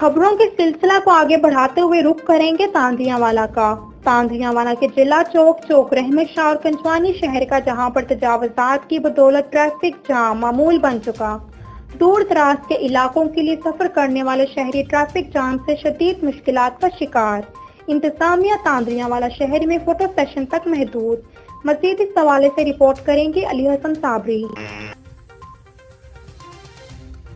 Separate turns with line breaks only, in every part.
खबरों के सिलसिला को आगे बढ़ाते हुए रुख करेंगे तांदियावाला का। तांदियावाला के जिला चौक चौक रहमत शाह और कंचवानी शहर का, जहां पर तजावुज़ात की बदौलत ट्रैफिक जाम मामूल बन चुका। दूर दराज के इलाकों के लिए सफर करने वाले शहरी ट्रैफिक जाम से शदीद मुश्किलात का शिकार। इंतजामिया तांदियावाला शहर में फोटो सेशन तक महदूद। मजीद इस हवाले से रिपोर्ट करेंगे अली हसन साबरी।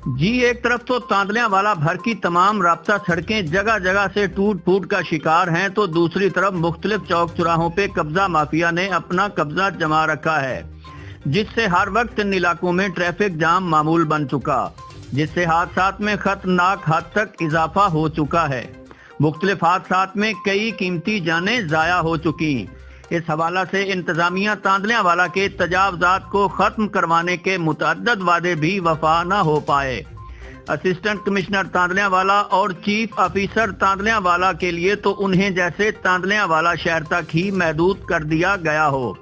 जी, एक तरफ तो तांदलियावाला भर की तमाम राब्ता सड़कें जगह जगह से टूट फूट का शिकार हैं, तो दूसरी तरफ मुख्तलिफ चौक चौराहों पे कब्जा माफिया ने अपना कब्जा जमा रखा है, जिससे हर वक्त इन इलाकों में ट्रैफिक जाम मामूल बन चुका, जिससे हादसात में खतरनाक हद तक इजाफा हो चुका है। मुख्तलिफ हादसात में कई कीमती जानें जाया हो चुकी। इस हवाला से इंतजामिया तांदलियावाला के तजावुज़ात को खत्म करवाने के मुतअद्दिद वादे भी वफा न हो पाए। असिस्टेंट कमिश्नर तांदलियावाला और चीफ ऑफिसर तांदलियावाला के लिए तो उन्हें जैसे तांदलियावाला शहर तक ही महदूद कर दिया गया हो,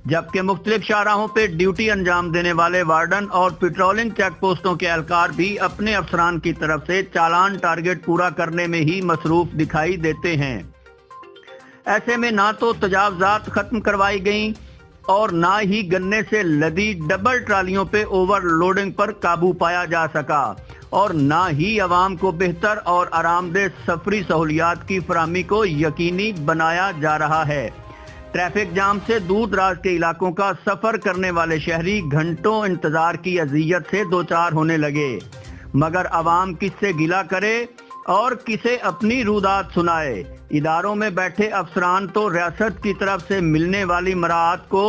जबकि मुख्तलिफ शाहराहों पे ड्यूटी अंजाम देने वाले वार्डन और पेट्रोलिंग चेक पोस्टों के एहलकार भी अपने अफसरान की तरफ से चालान टारगेट पूरा करने में ही मसरूफ दिखाई देते हैं। ऐसे में ना तो तजावुज़ात खत्म करवाई गई और ना ही गन्ने से लदी डबल ट्रालियों पे ओवरलोडिंग पर काबू पाया जा सका, और ना ही अवाम को बेहतर और आरामदेह सफरी सहूलियात की फराहमी को यकीनी बनाया जा रहा है। ट्रैफिक जाम से दूर दराज के इलाकों का सफर करने वाले शहरी घंटों इंतजार की अजियत से दो चार होने लगे, मगर अवाम किससे गिला करे और किसे अपनी रुदात सुनाए। इदारों में बैठे अफसरान तो रियासत की तरफ से मिलने वाली मराहत को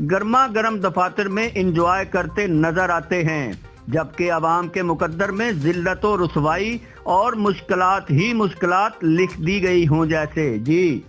गर्मा गर्म दफातर में इंजॉय करते नजर आते हैं, जबकि अवाम के मुकद्दर में जिल्लत व रुसवाई और मुश्किलात ही मुश्किलात लिख दी गई हों जैसे। जी।